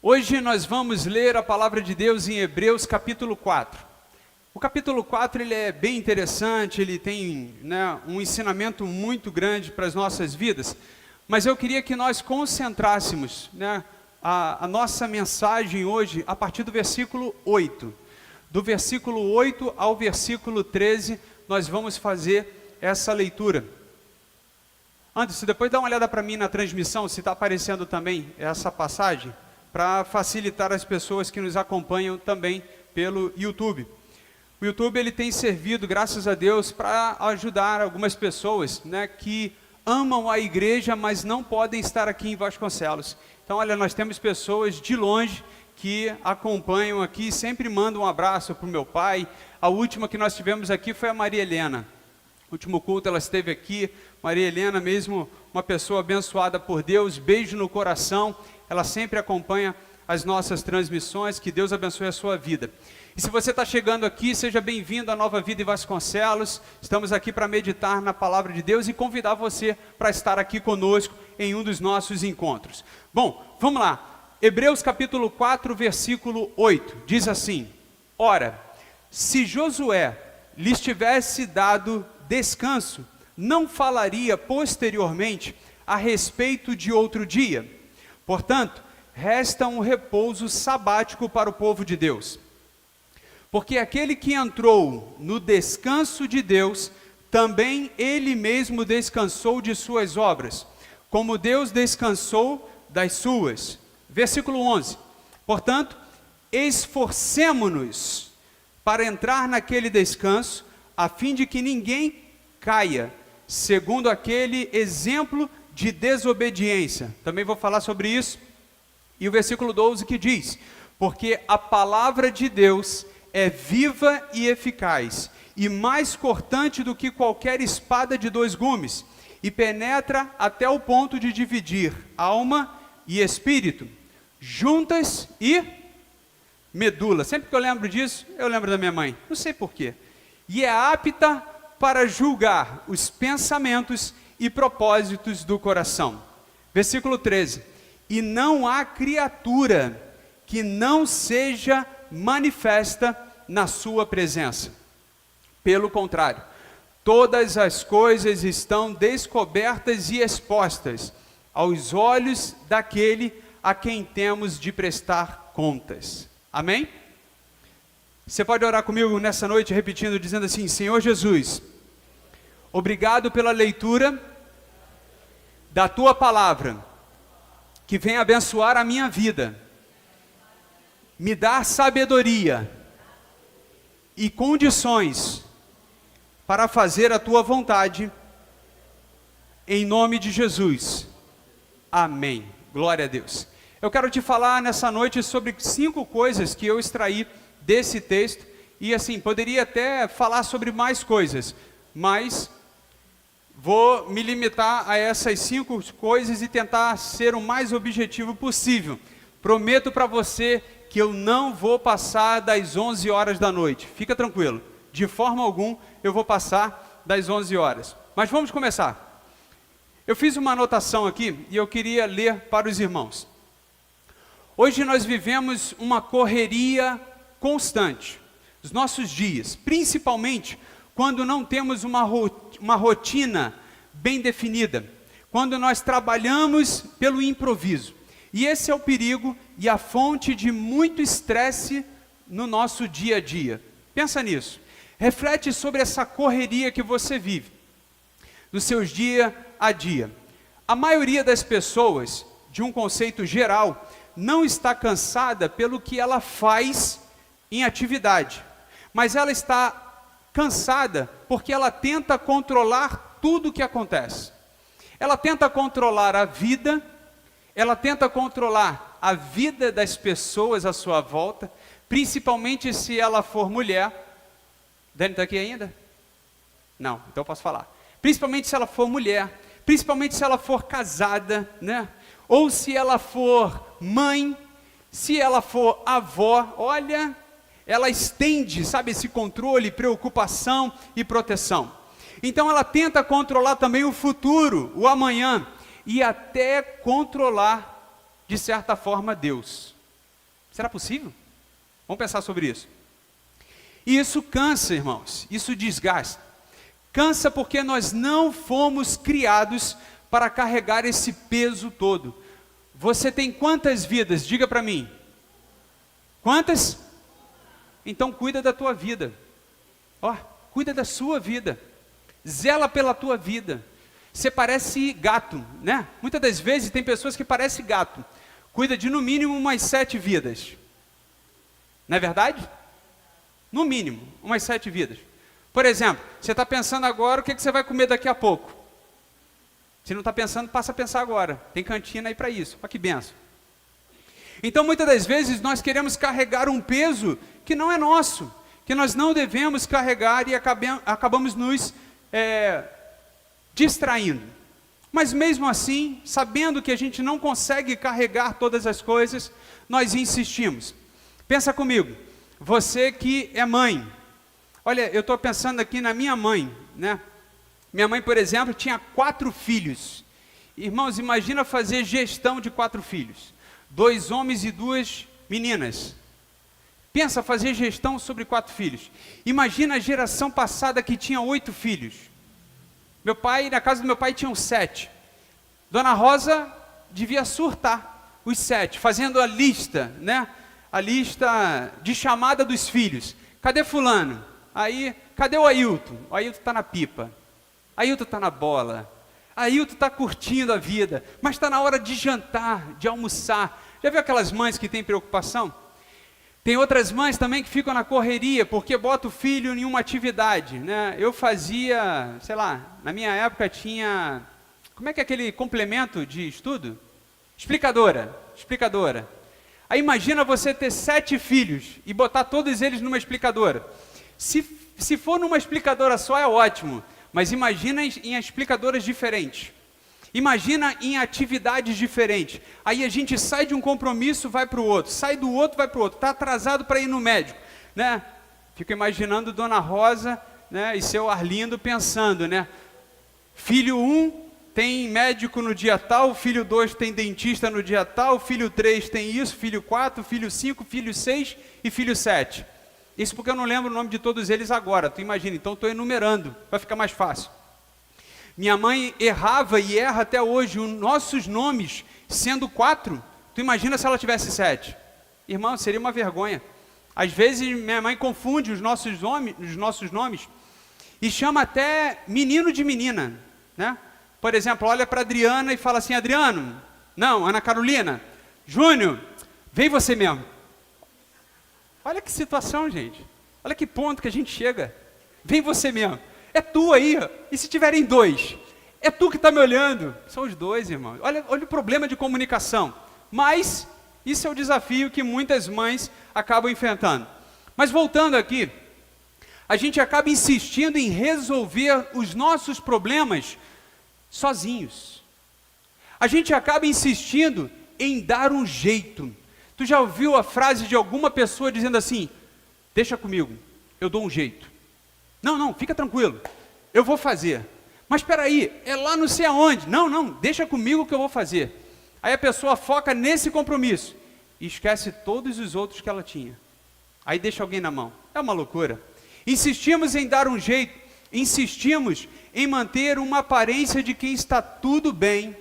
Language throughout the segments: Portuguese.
Hoje nós vamos ler a palavra de Deus em Hebreus capítulo 4. O capítulo 4 ele é bem interessante, ele tem um ensinamento muito grande para as nossas vidas, mas eu queria que nós concentrássemos a nossa mensagem hoje a partir do versículo 8. Do versículo 8 ao versículo 13, nós vamos fazer essa leitura. Antes, depois dá uma olhada para mim na transmissão, se está aparecendo também essa passagem, para facilitar as pessoas que nos acompanham também pelo YouTube. O YouTube ele tem servido, graças a Deus, para ajudar algumas pessoas que amam a igreja, mas não podem estar aqui em Vasconcelos. Então, olha, nós temos pessoas de longe que acompanham aqui, sempre mandam um abraço para o meu pai. A última que nós tivemos aqui foi a Maria Helena. No último culto ela esteve aqui, Maria Helena mesmo, uma pessoa abençoada por Deus, beijo no coração, ela sempre acompanha as nossas transmissões, que Deus abençoe a sua vida. E se você está chegando aqui, seja bem-vindo à Nova Vida em Vasconcelos, estamos aqui para meditar na palavra de Deus e convidar você para estar aqui conosco em um dos nossos encontros. Bom, vamos lá, Hebreus capítulo 4, versículo 8, diz assim: Ora, se Josué lhes tivesse dado descanso, não falaria posteriormente a respeito de outro dia. Portanto, resta um repouso sabático para o povo de Deus. Porque aquele que entrou no descanso de Deus, também ele mesmo descansou de suas obras, como Deus descansou das suas. Versículo 11. Portanto, esforcemo-nos para entrar naquele descanso, a fim de que ninguém caia, segundo aquele exemplo de desobediência. Também vou falar sobre isso. E o versículo 12 que diz: porque a palavra de Deus é viva e eficaz, e mais cortante do que qualquer espada de dois gumes, e penetra até o ponto de dividir alma e espírito, juntas e medula. Sempre que eu lembro disso, eu lembro da minha mãe, não sei porquê. E é apta para julgar os pensamentos e propósitos do coração. Versículo 13. E não há criatura que não seja manifesta na sua presença. Pelo contrário, todas as coisas estão descobertas e expostas aos olhos daquele a quem temos de prestar contas. Amém? Você pode orar comigo nessa noite repetindo, dizendo assim: Senhor Jesus, obrigado pela leitura da Tua Palavra, que vem abençoar a minha vida, me dar sabedoria e condições para fazer a Tua vontade, em nome de Jesus. Amém. Glória a Deus. Eu quero te falar nessa noite sobre 5 coisas que eu extraí desse texto, e assim, poderia até falar sobre mais coisas, mas vou me limitar a essas 5 coisas e tentar ser o mais objetivo possível. Prometo para você que eu não vou passar das 11 horas da noite. Fica tranquilo, de forma alguma eu vou passar das 11 horas. Mas vamos começar. Eu fiz uma anotação aqui e eu queria ler para os irmãos. Hoje nós vivemos uma correria constante, os nossos dias, principalmente quando não temos uma rotina bem definida, quando nós trabalhamos pelo improviso. E esse é o perigo e a fonte de muito estresse no nosso dia a dia. Pensa nisso. Reflete sobre essa correria que você vive, nos seus dia a dia. A maioria das pessoas, de um conceito geral, não está cansada pelo que ela faz em atividade, mas ela está cansada porque ela tenta controlar tudo o que acontece. Ela tenta controlar a vida, ela tenta controlar a vida das pessoas à sua volta, principalmente se ela for mulher. Dani está aqui ainda? Não, então eu posso falar. Principalmente se ela for mulher, principalmente se ela for casada, ou se ela for mãe, se ela for avó. Olha, ela estende, sabe, esse controle, preocupação e proteção. Então ela tenta controlar também o futuro, o amanhã, e até controlar, de certa forma, Deus. Será possível? Vamos pensar sobre isso. E isso cansa, irmãos, isso desgasta. Cansa porque nós não fomos criados para carregar esse peso todo. Você tem quantas vidas? Diga para mim. Quantas? Então cuida da tua vida. Ó, cuida da sua vida. Zela pela tua vida. Você parece gato, né? Muitas das vezes tem pessoas que parecem gato. Cuida de no mínimo umas 7 vidas. Não é verdade? No mínimo, umas 7 vidas. Por exemplo, você está pensando agora o que você vai comer daqui a pouco. Se não está pensando, passa a pensar agora. Tem cantina aí para isso. Olha que benção. Então, muitas das vezes, nós queremos carregar um peso que não é nosso, que nós não devemos carregar e acabamos nos distraindo. Mas mesmo assim, sabendo que a gente não consegue carregar todas as coisas, nós insistimos. Pensa comigo, você que é mãe. Olha, eu estou pensando aqui na minha mãe, né? Minha mãe, por exemplo, tinha 4 filhos. Irmãos, imagina fazer gestão de 4 filhos. 2 homens e 2 meninas. Pensa fazer gestão sobre 4 filhos. Imagina a geração passada que tinha 8 filhos. Meu pai, na casa do meu pai, tinham 7. Dona Rosa devia surtar os 7, fazendo a lista, né? A lista de chamada dos filhos. Cadê fulano? Aí, cadê o Ailton? O Ailton está na pipa. Ailton está na bola. Ailton está curtindo a vida. Mas está na hora de jantar, de almoçar. Já viu aquelas mães que têm preocupação? Tem outras mães também que ficam na correria, porque bota o filho em uma atividade, né? Eu fazia, sei lá, na minha época tinha... Como é que é aquele complemento de estudo? Explicadora. Aí imagina você ter 7 filhos e botar todos eles numa explicadora. Se for numa explicadora só é ótimo, mas imagina em explicadoras diferentes. Imagina em atividades diferentes. Aí a gente sai de um compromisso, vai para o outro. Sai do outro, vai para o outro. Está atrasado para ir no médico, né? Fico imaginando Dona Rosa, né, e seu Arlindo pensando, né? Filho 1 tem médico no dia tal, filho 2 tem dentista no dia tal, filho 3 tem isso, filho 4, filho 5, filho 6 e filho 7. Isso porque eu não lembro o nome de todos eles agora, tu imagina, então estou enumerando, vai ficar mais fácil. Minha mãe errava e erra até hoje os nossos nomes, sendo 4, tu imagina se ela tivesse 7. Irmão, seria uma vergonha. Às vezes minha mãe confunde os nossos nomes e chama até menino de menina, né? Por exemplo, olha para Adriana e fala assim, Adriano, não, Ana Carolina, Júnior, vem você mesmo. Olha que situação, gente. Olha que ponto que a gente chega. Vem você mesmo. É tu aí, e se tiverem 2? É tu que está me olhando. São os 2, irmão. Olha o problema de comunicação. Mas isso é o desafio que muitas mães acabam enfrentando. Mas voltando aqui, a gente acaba insistindo em resolver os nossos problemas sozinhos. A gente acaba insistindo em dar um jeito. Tu já ouviu a frase de alguma pessoa dizendo assim, deixa comigo, eu dou um jeito. Não, fica tranquilo, eu vou fazer. Mas espera aí, é lá não sei aonde. Não, deixa comigo que eu vou fazer. Aí a pessoa foca nesse compromisso e esquece todos os outros que ela tinha. Aí deixa alguém na mão. É uma loucura. Insistimos em dar um jeito, insistimos em manter uma aparência de quem está tudo bem,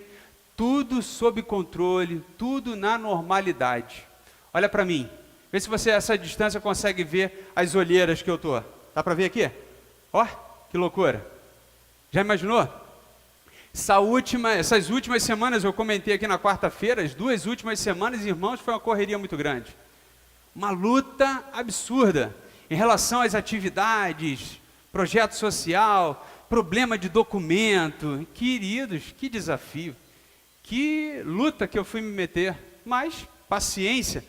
tudo sob controle, tudo na normalidade. Olha para mim, vê se você, essa distância, consegue ver as olheiras que eu estou. Dá para ver aqui? Ó, que loucura. Já imaginou? Essas últimas semanas, eu comentei aqui na quarta-feira, as 2 últimas semanas, irmãos, foi uma correria muito grande. Uma luta absurda em relação às atividades, projeto social, problema de documento. Queridos, que desafio. Que luta que eu fui me meter. Mas, paciência.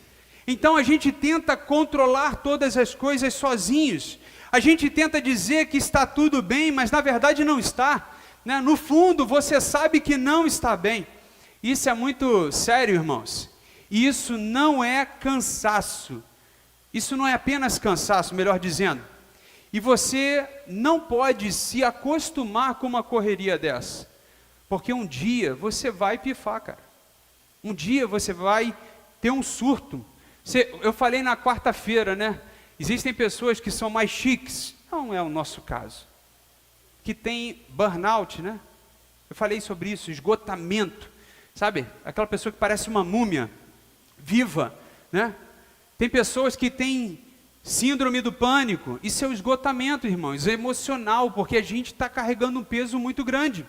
Então a gente tenta controlar todas as coisas sozinhos. A gente tenta dizer que está tudo bem, mas na verdade não está, né? No fundo, você sabe que não está bem. Isso é muito sério, irmãos. E isso não é cansaço. Isso não é apenas cansaço, melhor dizendo. E você não pode se acostumar com uma correria dessa. Porque um dia você vai pifar, cara. Um dia você vai ter um surto. Eu falei na quarta-feira, né? Existem pessoas que são mais chiques, não é o nosso caso, que tem burnout, né? Eu falei sobre isso, esgotamento, sabe? Aquela pessoa que parece uma múmia viva, né? Tem pessoas que têm síndrome do pânico, isso é o esgotamento, irmãos, é emocional, porque a gente está carregando um peso muito grande.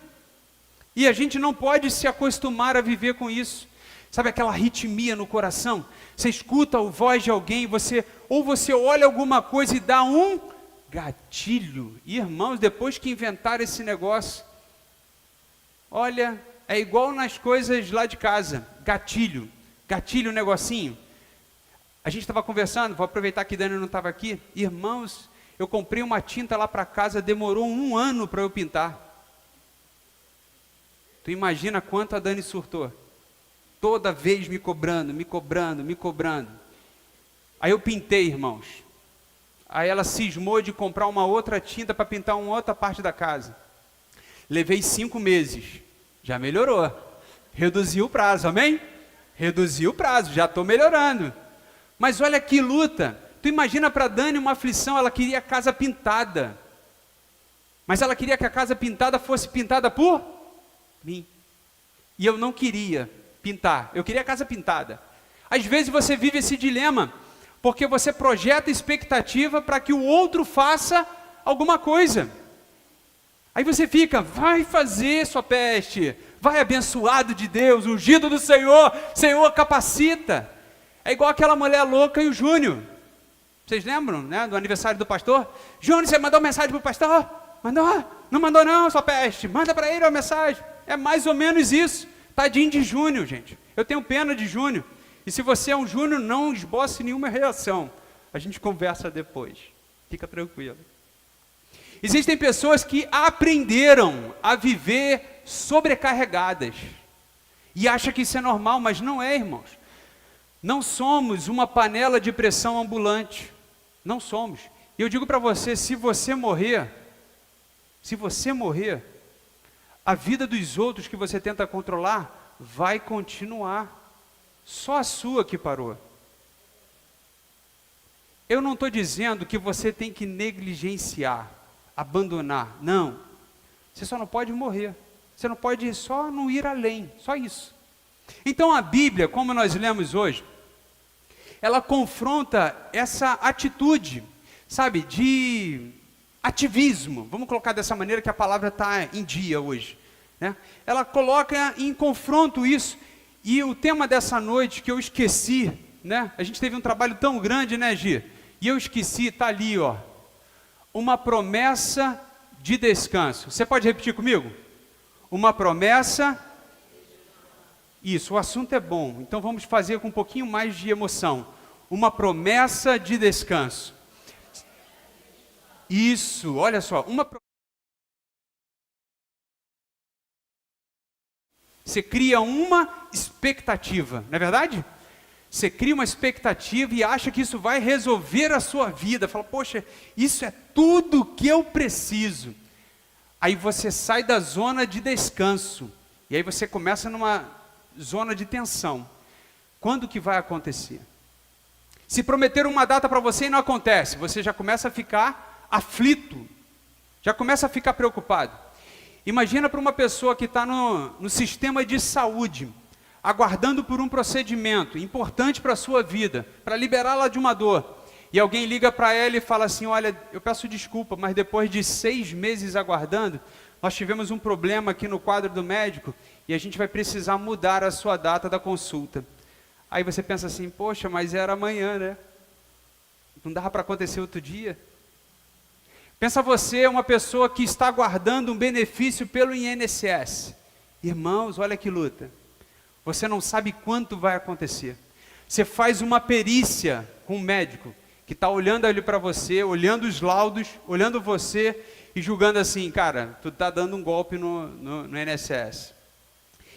E a gente não pode se acostumar a viver com isso. Sabe aquela arritmia no coração? Você escuta a voz de alguém, ou você olha alguma coisa e dá um gatilho. E, irmãos, depois que inventaram esse negócio, olha, é igual nas coisas lá de casa, gatilho, negocinho. A gente estava conversando, vou aproveitar que Dani não estava aqui. Irmãos, eu comprei uma tinta lá para casa, demorou 1 ano para eu pintar. Tu imagina quanto a Dani surtou. Toda vez me cobrando. Aí eu pintei, irmãos. Aí ela cismou de comprar uma outra tinta para pintar uma outra parte da casa. Levei 5 meses. Já melhorou. Reduziu o prazo, amém? Reduziu o prazo, já estou melhorando. Mas olha que luta. Tu imagina para Dani uma aflição, ela queria a casa pintada. Mas ela queria que a casa pintada fosse pintada por mim. E eu não queria pintar, eu queria a casa pintada. Às vezes você vive esse dilema, porque você projeta expectativa para que o outro faça alguma coisa. Aí você fica, vai fazer sua peste, vai abençoado de Deus, ungido do Senhor, Senhor capacita. É igual aquela mulher louca e o Júnior. Vocês lembram, né, do aniversário do pastor? Júnior, você mandou mensagem para o pastor? Mandou? Não mandou não, sua peste. Manda para ele uma mensagem. É mais ou menos isso. Tadinho de Júnior, gente. Eu tenho pena de Júnior. E se você é um Júnior, não esboce nenhuma reação. A gente conversa depois. Fica tranquilo. Existem pessoas que aprenderam a viver sobrecarregadas. E acham que isso é normal, mas não é, irmãos. Não somos uma panela de pressão ambulante. Não somos. E eu digo para você, se você morrer, a vida dos outros que você tenta controlar vai continuar. Só a sua que parou. Eu não estou dizendo que você tem que negligenciar, abandonar. Não. Você só não pode morrer. Você não pode só não ir além. Só isso. Então a Bíblia, como nós lemos hoje, ela confronta essa atitude, sabe, de ativismo. Vamos colocar dessa maneira que a palavra está em dia hoje, né? Ela coloca em confronto isso. E o tema dessa noite que eu esqueci, né? A gente teve um trabalho tão grande, né, Gi? E eu esqueci, está ali, ó. Uma promessa de descanso. Você pode repetir comigo? Uma promessa. Isso, o assunto é bom. Então vamos fazer com um pouquinho mais de emoção. Uma promessa de descanso. Isso, olha só. Você cria uma expectativa, não é verdade? Você cria uma expectativa e acha que isso vai resolver a sua vida. Fala, poxa, isso é tudo que eu preciso. Aí você sai da zona de descanso. E aí você começa numa zona de tensão. Quando que vai acontecer? Se prometer uma data para você e não acontece, você já começa a ficar aflito. Já começa a ficar preocupado. Imagina para uma pessoa que está no sistema de saúde, aguardando por um procedimento importante para a sua vida, para liberá-la de uma dor. E alguém liga para ela e fala assim, olha, eu peço desculpa, mas depois de 6 meses aguardando, nós tivemos um problema aqui no quadro do médico e a gente vai precisar mudar a sua data da consulta. Aí você pensa assim, poxa, mas era amanhã, né? Não dava para acontecer outro dia? Pensa você, uma pessoa que está aguardando um benefício pelo INSS. Irmãos, olha que luta. Você não sabe quanto vai acontecer. Você faz uma perícia com um médico que está olhando ali para você, olhando os laudos, olhando você e julgando assim, cara, tu está dando um golpe no INSS.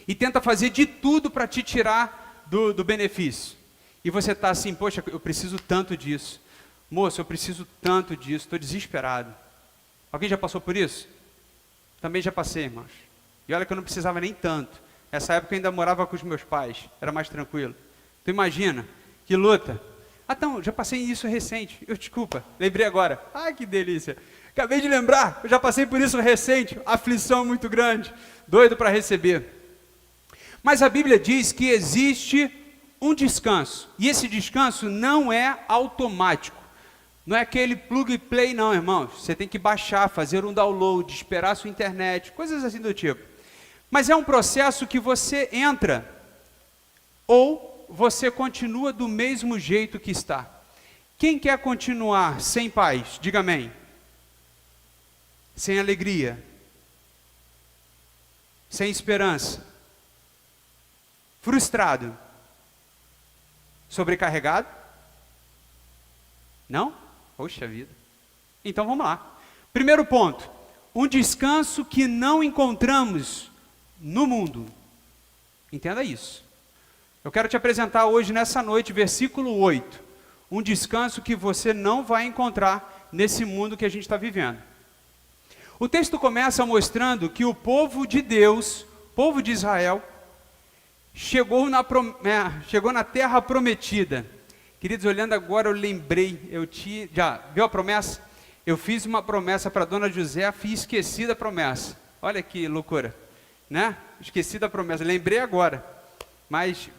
E tenta fazer de tudo para te tirar do benefício. E você está assim, poxa, eu preciso tanto disso. Moço, eu preciso tanto disso, estou desesperado. Alguém já passou por isso? Também já passei, irmãos. E olha que eu não precisava nem tanto. Nessa época eu ainda morava com os meus pais, era mais tranquilo. Tu imagina, Que luta. Ah, então, já passei isso recente. Desculpa, lembrei agora. Ai, que delícia. Acabei de lembrar, eu já passei por isso recente. Aflição muito grande. Doido para receber. Mas a Bíblia diz que existe um descanso. E esse descanso não é automático. Não é aquele plug and play, não, irmãos. Você tem que baixar, fazer um download, esperar a sua internet, coisas assim do tipo. Mas é um processo que você entra, ou você continua do mesmo jeito que está. Quem quer continuar sem paz? Diga amém. Sem alegria. Sem esperança. Frustrado. Sobrecarregado? Não? Poxa vida. Então vamos lá. Primeiro ponto. Um descanso que não encontramos no mundo. Entenda isso. Eu quero te apresentar hoje, nessa noite, versículo 8. Um descanso que você não vai encontrar nesse mundo que a gente está vivendo. O texto começa mostrando que o povo de Deus, povo de Israel, chegou na terra prometida. Queridos, olhando agora, eu lembrei, já viu a promessa? Eu fiz uma promessa para a dona Josefa e esqueci da promessa. Olha que loucura, né? Esqueci da promessa, lembrei agora, mas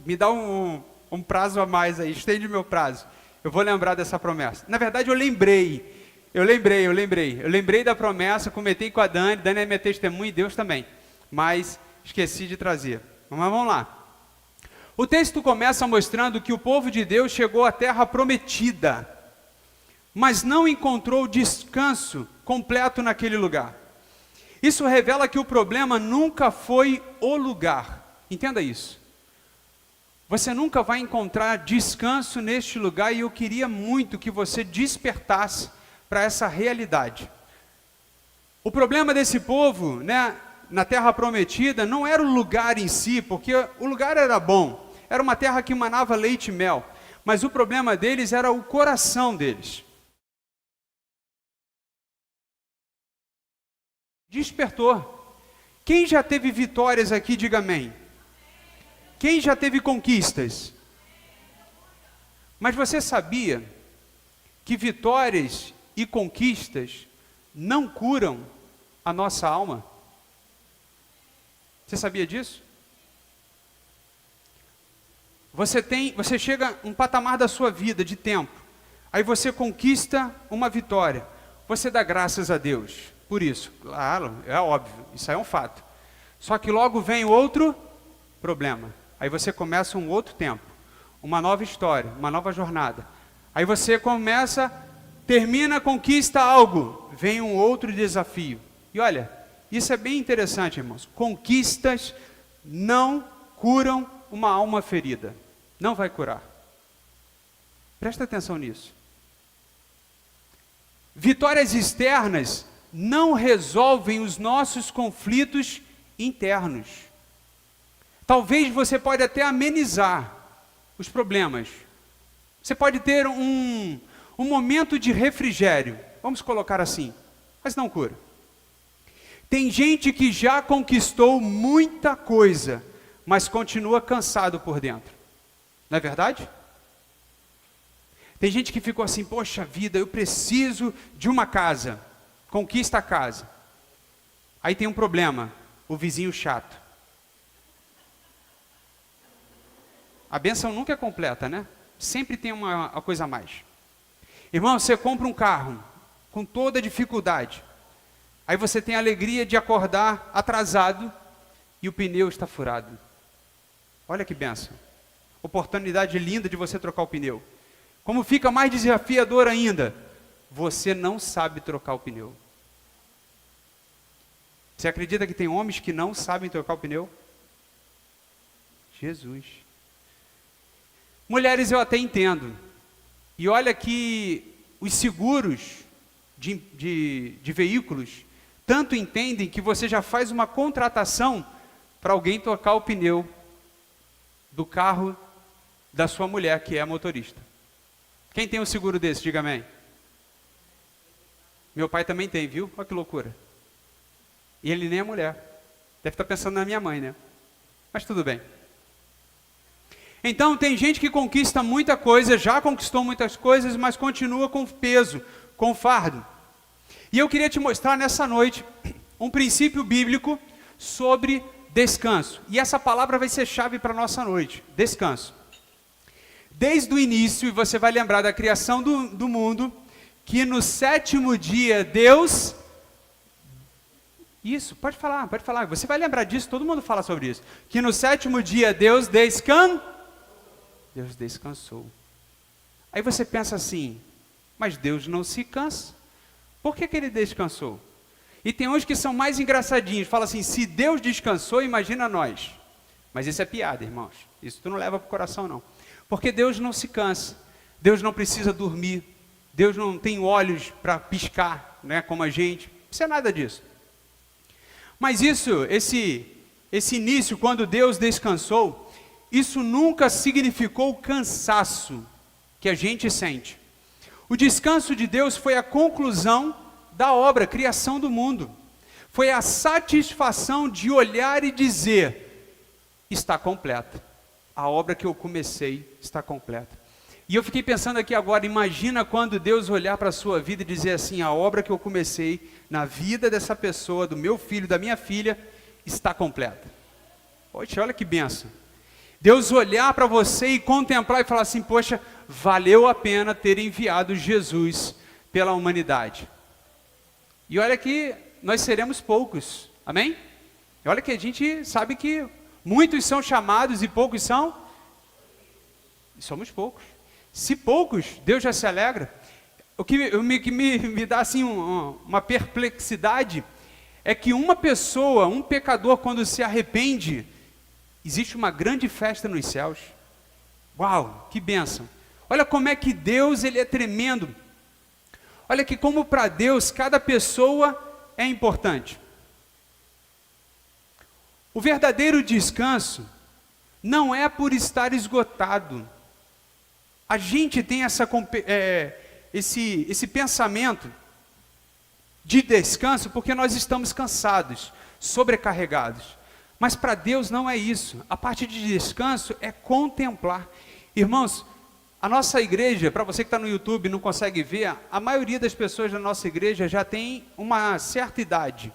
me dá um prazo a mais aí, estende meu prazo. Eu vou lembrar dessa promessa. Na verdade, eu lembrei da promessa, comentei com a Dani é minha testemunha e Deus também, mas esqueci de trazer. Mas vamos lá. O texto começa mostrando que o povo de Deus chegou à terra prometida, mas não encontrou descanso completo naquele lugar. Isso revela que o problema nunca foi o lugar. Entenda isso. Você nunca vai encontrar descanso neste lugar e eu queria muito que você despertasse para essa realidade. O problema desse povo, na terra prometida, não era o lugar em si, porque o lugar era bom. Era uma terra que manava leite e mel, mas o problema deles era o coração deles. Despertou. Quem já teve vitórias aqui, diga amém. Quem já teve conquistas? Mas você sabia que vitórias e conquistas não curam a nossa alma? Você sabia disso? Você chega a um patamar da sua vida de tempo, aí você conquista uma vitória, você dá graças a Deus por isso, claro, é óbvio, isso aí é um fato. Só que logo vem outro problema, aí você começa um outro tempo, uma nova história, uma nova jornada, aí você termina, conquista algo, vem um outro desafio. E olha, isso é bem interessante, irmãos, conquistas não curam uma alma ferida. Não vai curar. Presta atenção nisso. Vitórias externas não resolvem os nossos conflitos internos. Talvez você pode até amenizar os problemas. Você pode ter um momento de refrigério, vamos colocar assim, mas não cura. Tem gente que já conquistou muita coisa, mas continua cansado por dentro. Não é verdade? Tem gente que ficou assim, poxa vida, eu preciso de uma casa. Conquista a casa. Aí tem um problema, o vizinho chato. A bênção nunca é completa, né? Sempre tem uma coisa a mais. Irmão, você compra um carro com toda dificuldade. Aí você tem a alegria de acordar atrasado e o pneu está furado. Olha que bênção. Oportunidade linda de você trocar o pneu. Como fica mais desafiador ainda, você não sabe trocar o pneu. Você acredita que tem homens que não sabem trocar o pneu? Jesus. Mulheres eu até entendo. E olha que os seguros de veículos tanto entendem que você já faz uma contratação para alguém trocar o pneu do carro da sua mulher, que é a motorista. Quem tem um seguro desse, diga amém. Meu pai também tem, viu? Olha que loucura. E ele nem é mulher. Deve estar pensando na minha mãe, né? Mas tudo bem. Então tem gente que conquista muita coisa, já conquistou muitas coisas, mas continua com peso, com fardo. E eu queria te mostrar nessa noite um princípio bíblico sobre descanso. E essa palavra vai ser chave para a nossa noite, descanso. Desde o início, e você vai lembrar da criação do mundo, que no sétimo dia Deus... Isso, pode falar, você vai lembrar disso, todo mundo fala sobre isso. Que no sétimo dia Deus descansou. Aí você pensa assim, mas Deus não se cansa. Por que ele descansou? E tem uns que são mais engraçadinhos, falam assim, se Deus descansou, imagina nós. Mas isso é piada, irmãos. Isso tu não leva para o coração, não. Porque Deus não se cansa. Deus não precisa dormir. Deus não tem olhos para piscar, né, como a gente. Isso é nada disso. Mas esse início, quando Deus descansou, isso nunca significou o cansaço que a gente sente. O descanso de Deus foi a conclusão da obra, criação do mundo. Foi a satisfação de olhar e dizer, está completa. A obra que eu comecei está completa. E eu fiquei pensando aqui agora, imagina quando Deus olhar para a sua vida e dizer assim, a obra que eu comecei na vida dessa pessoa, do meu filho, da minha filha, está completa. Poxa, olha que bênção. Deus olhar para você e contemplar e falar assim, poxa, valeu a pena ter enviado Jesus pela humanidade. E olha que nós seremos poucos, amém? E olha que a gente sabe que muitos são chamados e poucos são, e somos poucos. Se poucos, Deus já se alegra. O que me dá assim uma perplexidade é que uma pessoa, um pecador, quando se arrepende, existe uma grande festa nos céus. Uau, que bênção. Olha como é que Deus, ele é tremendo. Olha que como para Deus, cada pessoa é importante. O verdadeiro descanso não é por estar esgotado. A gente tem esse pensamento de descanso porque nós estamos cansados, sobrecarregados. Mas para Deus não é isso. A parte de descanso é contemplar. Irmãos, a nossa igreja, para você que está no YouTube e não consegue ver, a maioria das pessoas da nossa igreja já tem uma certa idade.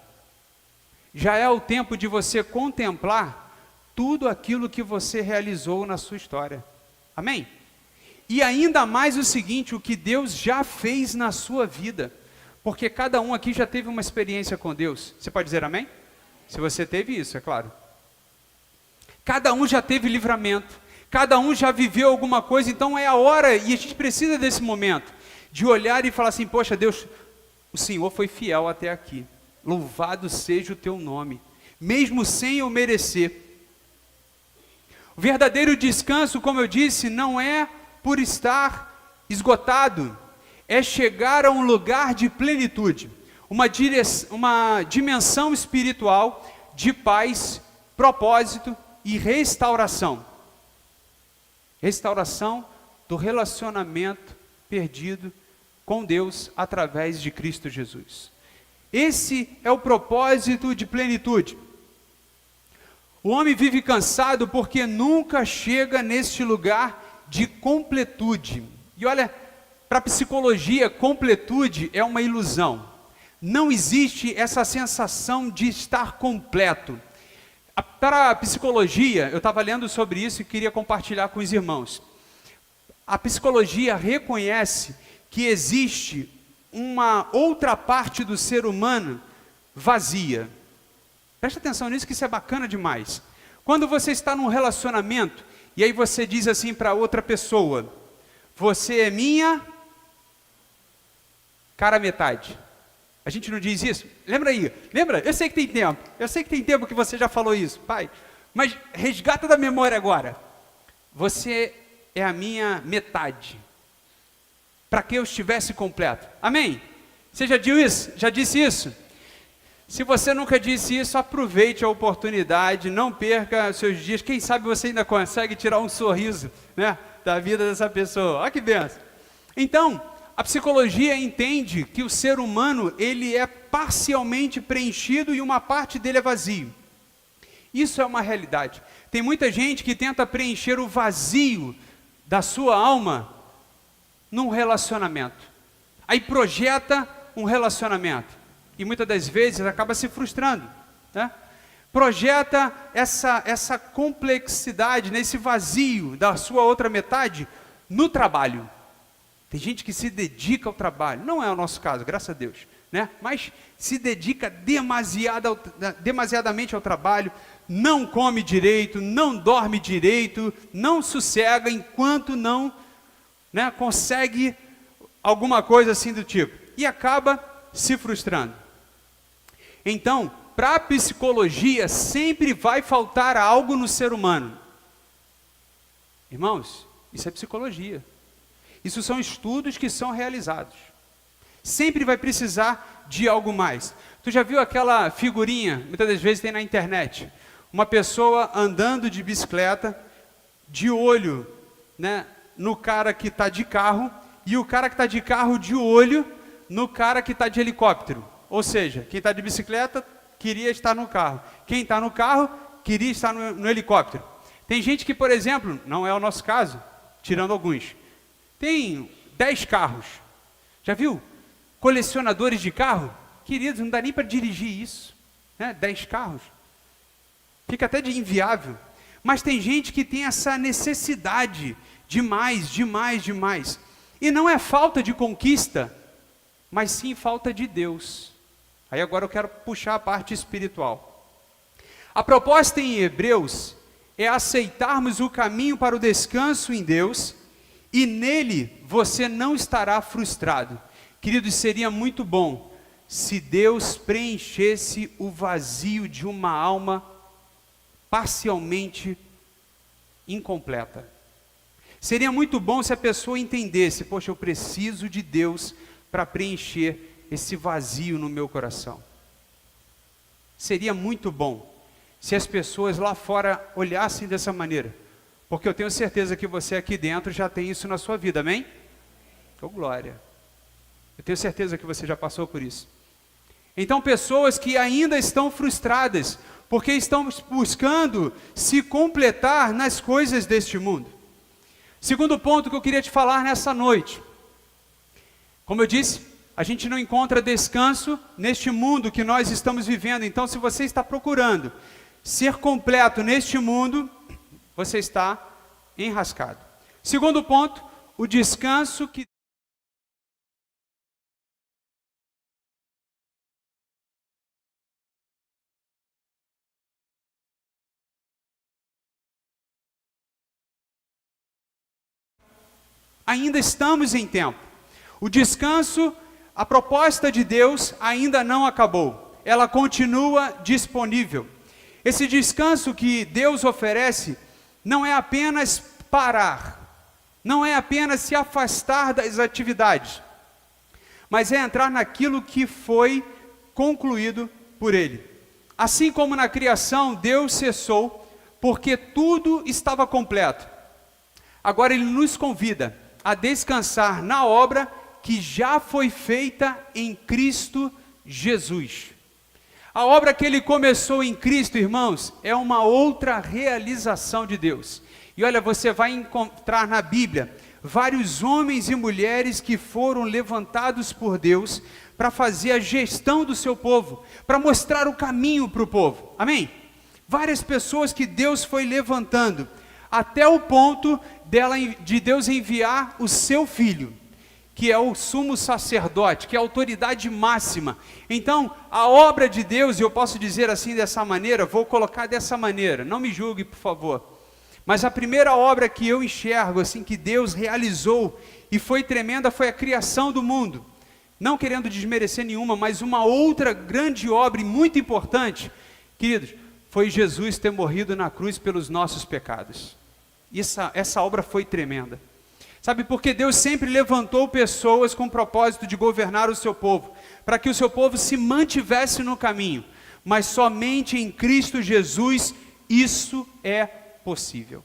Já é o tempo de você contemplar tudo aquilo que você realizou na sua história. Amém? E ainda mais o seguinte, o que Deus já fez na sua vida. Porque cada um aqui já teve uma experiência com Deus. Você pode dizer amém? Se você teve isso, é claro. Cada um já teve livramento. Cada um já viveu alguma coisa. Então é a hora, e a gente precisa desse momento, de olhar e falar assim, poxa Deus, o Senhor foi fiel até aqui. Louvado seja o teu nome. Mesmo sem eu merecer. O verdadeiro descanso, como eu disse, não é por estar esgotado, é chegar a um lugar de plenitude, uma dimensão espiritual de paz, propósito e restauração. Restauração do relacionamento perdido com Deus através de Cristo Jesus. Esse é o propósito de plenitude. O homem vive cansado porque nunca chega neste lugar de completude. E olha, para a psicologia, completude é uma ilusão. Não existe essa sensação de estar completo. Para a psicologia, eu estava lendo sobre isso e queria compartilhar com os irmãos. A psicologia reconhece que existe uma outra parte do ser humano vazia. Presta atenção nisso, que isso é bacana demais. Quando você está num relacionamento, e aí você diz assim para outra pessoa, você é minha cara metade. A gente não diz isso? Lembra aí? Lembra? Eu sei que tem tempo. Eu sei que tem tempo que você já falou isso, pai. Mas resgata da memória agora. Você é a minha metade. Para que eu estivesse completo. Amém? Você já disse isso? Já disse isso? Se você nunca disse isso, aproveite a oportunidade, não perca seus dias. Quem sabe você ainda consegue tirar um sorriso, né, da vida dessa pessoa. Olha que benção. Então, a psicologia entende que o ser humano, ele é parcialmente preenchido e uma parte dele é vazio. Isso é uma realidade. Tem muita gente que tenta preencher o vazio da sua alma num relacionamento. Aí projeta um relacionamento. E muitas das vezes acaba se frustrando, né? Projeta essa complexidade, né, esse vazio da sua outra metade no trabalho. Tem gente que se dedica ao trabalho, não é o nosso caso, graças a Deus, né? Mas se dedica demasiadamente ao trabalho, não come direito, não dorme direito, não sossega enquanto não, né, consegue alguma coisa assim do tipo. E acaba se frustrando. Então, para a psicologia, sempre vai faltar algo no ser humano. Irmãos, isso é psicologia. Isso são estudos que são realizados. Sempre vai precisar de algo mais. Tu já viu aquela figurinha, muitas das vezes tem na internet, uma pessoa andando de bicicleta, de olho, né, no cara que está de carro, e o cara que está de carro de olho no cara que está de helicóptero. Ou seja, quem está de bicicleta queria estar no carro. Quem está no carro queria estar no helicóptero. Tem gente que, por exemplo, não é o nosso caso, tirando alguns, tem 10 carros. Já viu? Colecionadores de carro? Queridos, não dá nem para dirigir isso, né? 10 carros. Fica até de inviável. Mas tem gente que tem essa necessidade de mais, de mais, de mais. E não é falta de conquista, mas sim falta de Deus. Aí agora eu quero puxar a parte espiritual. A proposta em Hebreus é aceitarmos o caminho para o descanso em Deus, e nele você não estará frustrado. Queridos, seria muito bom se Deus preenchesse o vazio de uma alma parcialmente incompleta. Seria muito bom se a pessoa entendesse, poxa, eu preciso de Deus para preencher esse vazio no meu coração. Seria muito bom se as pessoas lá fora olhassem dessa maneira, porque eu tenho certeza que você aqui dentro já tem isso na sua vida, amém? Oh, glória! Eu tenho certeza que você já passou por isso. Então, pessoas que ainda estão frustradas, porque estão buscando se completar nas coisas deste mundo. Segundo ponto que eu queria te falar nessa noite. Como eu disse, a gente não encontra descanso neste mundo que nós estamos vivendo. Então, se você está procurando ser completo neste mundo, você está enrascado. Segundo ponto, o descanso que ainda estamos em tempo. O descanso, a proposta de Deus ainda não acabou. Ela continua disponível. Esse descanso que Deus oferece não é apenas parar, não é apenas se afastar das atividades, mas é entrar naquilo que foi concluído por Ele. Assim como na criação, Deus cessou, porque tudo estava completo. Agora Ele nos convida a descansar na obra que já foi feita em Cristo Jesus. A obra que Ele começou em Cristo, irmãos, é uma outra realização de Deus. E olha, você vai encontrar na Bíblia vários homens e mulheres que foram levantados por Deus para fazer a gestão do seu povo, para mostrar o caminho para o povo. Amém? Várias pessoas que Deus foi levantando, até o ponto de Deus enviar o seu Filho, que é o sumo sacerdote, que é a autoridade máxima. Então, a obra de Deus, e eu posso dizer assim dessa maneira, vou colocar dessa maneira, não me julgue, por favor. Mas a primeira obra que eu enxergo, assim, que Deus realizou, e foi tremenda, foi a criação do mundo. Não querendo desmerecer nenhuma, mas uma outra grande obra e muito importante, queridos, foi Jesus ter morrido na cruz pelos nossos pecados. Essa obra foi tremenda. Sabe, porque Deus sempre levantou pessoas com o propósito de governar o seu povo, para que o seu povo se mantivesse no caminho, mas somente em Cristo Jesus isso é possível.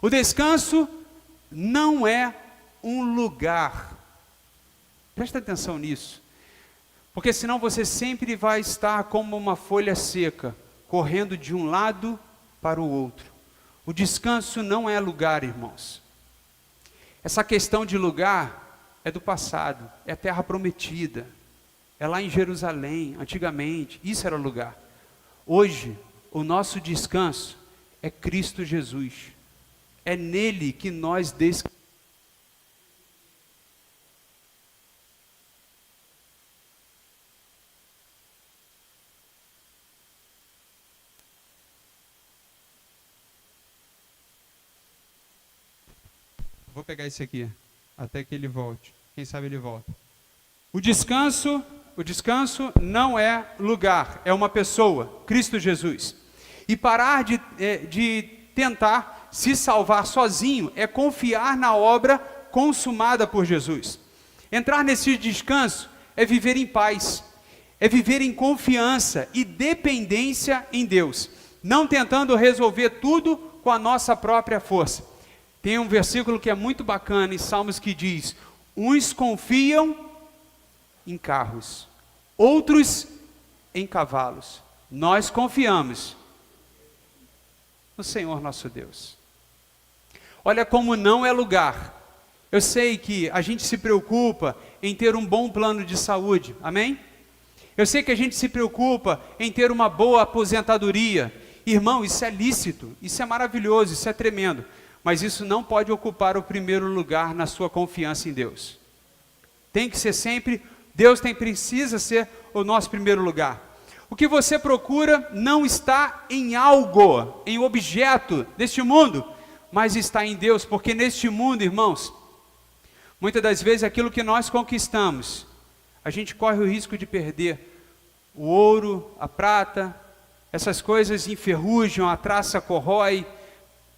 O descanso não é um lugar, presta atenção nisso, Porque senão você sempre vai estar como uma folha seca, correndo de um lado para o outro. O descanso não é lugar, irmãos. Essa questão de lugar é do passado, é a terra prometida. É lá em Jerusalém, antigamente, isso era lugar. Hoje, o nosso descanso é Cristo Jesus. É nele que nós descansamos. Vou pegar esse aqui, até que ele volte. Quem sabe ele volta. O descanso não é lugar, é uma pessoa, Cristo Jesus. E parar de tentar se salvar sozinho é confiar na obra consumada por Jesus. Entrar nesse descanso é viver em paz, é viver em confiança e dependência em Deus, não tentando resolver tudo com a nossa própria força. Tem um versículo que é muito bacana em Salmos que diz: uns confiam em carros, outros em cavalos. Nós confiamos no Senhor nosso Deus. Olha como não é lugar. Eu sei que a gente se preocupa em ter um bom plano de saúde, amém? Eu sei que a gente se preocupa em ter uma boa aposentadoria. Irmão, isso é lícito, isso é maravilhoso, isso é tremendo. Mas isso não pode ocupar o primeiro lugar na sua confiança em Deus. Tem que ser sempre, Deus precisa ser o nosso primeiro lugar. O que você procura não está em algo, em objeto deste mundo, mas está em Deus, porque neste mundo, irmãos, muitas das vezes aquilo que nós conquistamos, a gente corre o risco de perder. O ouro, a prata, essas coisas enferrujam, a traça corrói.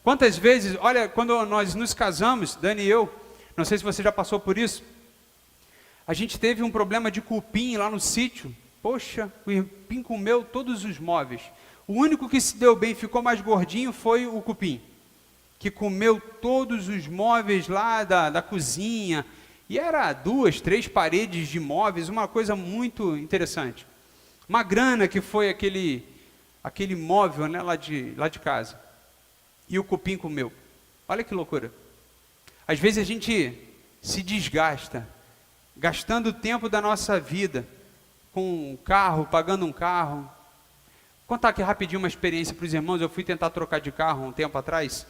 Quantas vezes, olha, quando nós nos casamos, Dani e eu, não sei se você já passou por isso, a gente teve um problema de cupim lá no sítio. Poxa, o cupim comeu todos os móveis. O único que se deu bem, ficou mais gordinho, foi o cupim, que comeu todos os móveis lá da cozinha. E era 2, 3 paredes de móveis, uma coisa muito interessante. Uma grana que foi aquele móvel, né, lá de casa. E o cupim comeu. Olha que loucura. Às vezes a gente se desgasta, gastando o tempo da nossa vida com um carro, pagando um carro. Vou contar aqui rapidinho uma experiência para os irmãos. Eu fui tentar trocar de carro um tempo atrás,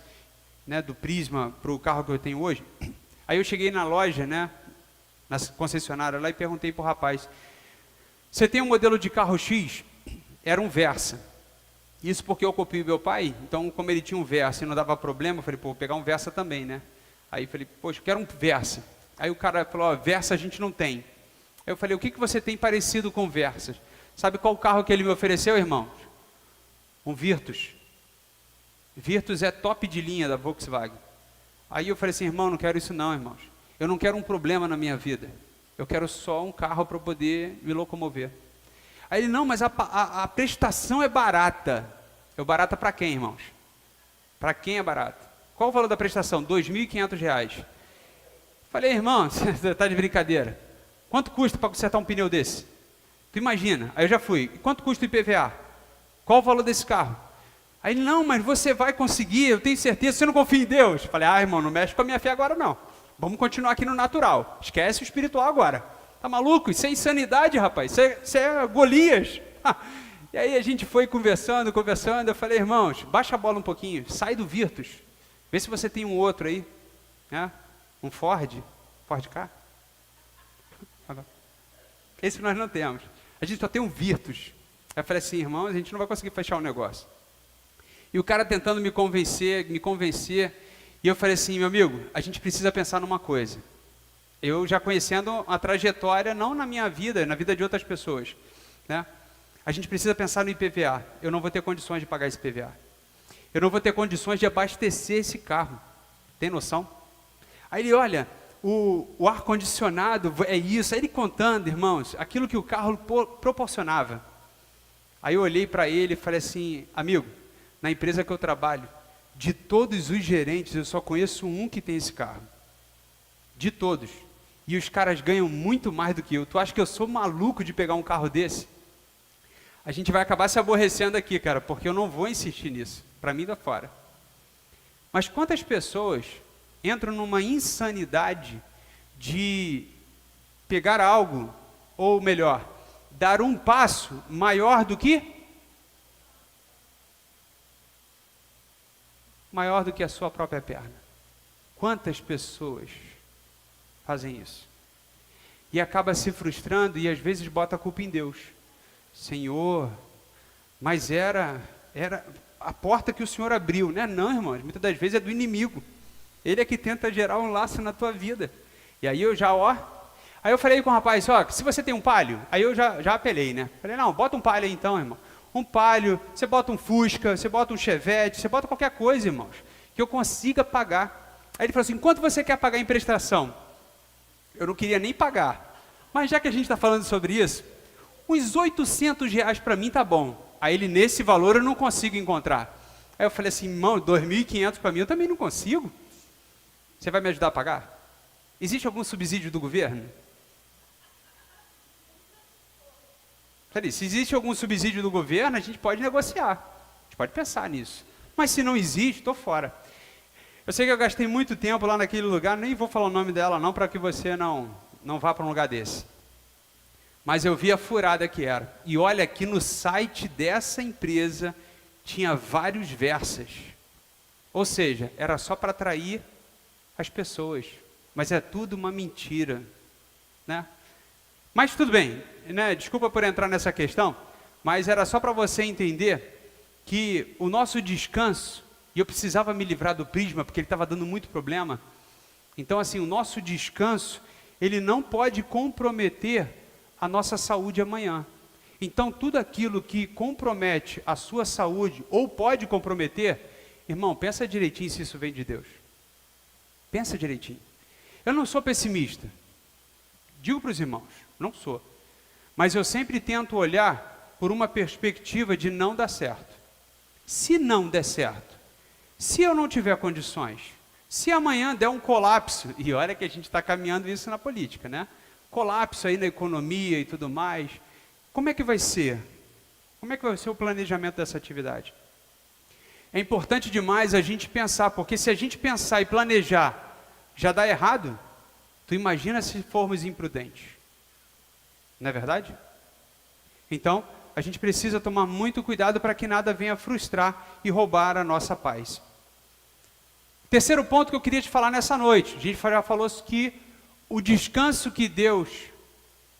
né, do Prisma para o carro que eu tenho hoje. Aí eu cheguei na loja, né, na concessionária lá, e perguntei para o rapaz: você tem um modelo de carro X? Era um Versa. Isso porque eu copiei meu pai, então como ele tinha um Versa e não dava problema, eu falei, pô, vou pegar um Versa também, né? Aí eu falei, poxa, eu quero um Versa. Aí o cara falou, ó, Versa a gente não tem. Aí eu falei, o que você tem parecido com Versas? Sabe qual carro que ele me ofereceu, irmãos? Um Virtus. Virtus é top de linha da Volkswagen. Aí eu falei assim, irmão, não quero isso não, irmãos. Eu não quero um problema na minha vida. Eu quero só um carro para poder me locomover. Aí ele, não, mas a prestação é barata. É barata para quem, irmãos? Para quem é barata? Qual o valor da prestação? R$ 2.500. Falei, irmão, você está de brincadeira. Quanto custa para consertar um pneu desse? Tu imagina. Aí eu já fui. Quanto custa o IPVA? Qual o valor desse carro? Aí ele, não, mas você vai conseguir, eu tenho certeza, você não confia em Deus? Falei, irmão, não mexe com a minha fé agora não. Vamos continuar aqui no natural. Esquece o espiritual agora. Tá maluco? Isso é insanidade, rapaz. Isso é Golias. E aí a gente foi conversando. Eu falei, irmãos, baixa a bola um pouquinho. Sai do Virtus. Vê se você tem um outro aí. Né? Um Ford Ka. Esse nós não temos. A gente só tem um Virtus. Aí eu falei assim, irmãos, a gente não vai conseguir fechar o negócio. E o cara tentando me convencer. E eu falei assim, meu amigo, a gente precisa pensar numa coisa. Eu já conhecendo a trajetória, não na minha vida, na vida de outras pessoas, né? A gente precisa pensar no IPVA. Eu não vou ter condições de pagar esse IPVA. Eu não vou ter condições de abastecer esse carro. Tem noção? Aí ele, olha, o ar-condicionado é isso. Aí ele contando, irmãos, aquilo que o carro proporcionava. Aí eu olhei para ele e falei assim, amigo, na empresa que eu trabalho, de todos os gerentes, eu só conheço um que tem esse carro. De todos. e os caras ganham muito mais do que eu. Tu acha que eu sou maluco de pegar um carro desse? A gente vai acabar se aborrecendo aqui, cara, porque eu não vou insistir nisso. Para mim, dá fora. Mas quantas pessoas entram numa insanidade de pegar algo, ou melhor, dar um passo maior do que a sua própria perna? Quantas pessoas fazem isso? E acaba se frustrando e às vezes bota a culpa em Deus. Senhor, mas era a porta que o Senhor abriu, né? Não, irmãos, muitas das vezes é do inimigo. Ele é que tenta gerar um laço na tua vida. E aí eu já, aí eu falei com o rapaz, se você tem um Palio, aí eu já apelei, né? Falei, não, bota um Palio aí então, irmão. Um Palio, você bota um Fusca, você bota um Chevette, você bota qualquer coisa, irmãos, que eu consiga pagar. Aí ele falou assim, quanto você quer pagar em prestação? Eu não queria nem pagar. Mas já que a gente está falando sobre isso, uns R$800 para mim tá bom. Aí ele, nesse valor eu não consigo encontrar. Aí eu falei assim, irmão, 2.500 para mim eu também não consigo. Você vai me ajudar a pagar? Existe algum subsídio do governo? Falei, se existe algum subsídio do governo, a gente pode negociar. A gente pode pensar nisso. Mas se não existe, estou fora. Eu sei que eu gastei muito tempo lá naquele lugar, nem vou falar o nome dela não, para que você não vá para um lugar desse. Mas eu vi a furada que era. E olha, aqui no site dessa empresa tinha vários Versas. Ou seja, era só para atrair as pessoas. Mas é tudo uma mentira, né? Mas tudo bem, né? Desculpa por entrar nessa questão, mas era só para você entender que o nosso descanso, e eu precisava me livrar do Prisma, porque ele estava dando muito problema. Então, assim, o nosso descanso, ele não pode comprometer a nossa saúde amanhã. Então, tudo aquilo que compromete a sua saúde, ou pode comprometer, irmão, pensa direitinho se isso vem de Deus. Pensa direitinho. Eu não sou pessimista. Digo para os irmãos, não sou. Mas eu sempre tento olhar por uma perspectiva de não dar certo. Se não der certo, se eu não tiver condições, se amanhã der um colapso, e olha que a gente está caminhando isso na política, né? Colapso aí na economia e tudo mais, como é que vai ser? Como é que vai ser o planejamento dessa atividade? É importante demais a gente pensar, porque se a gente pensar e planejar, já dá errado, tu imagina se formos imprudentes. Não é verdade? Então, a gente precisa tomar muito cuidado para que nada venha frustrar e roubar a nossa paz. Terceiro ponto que eu queria te falar nessa noite. A gente já falou que o descanso que Deus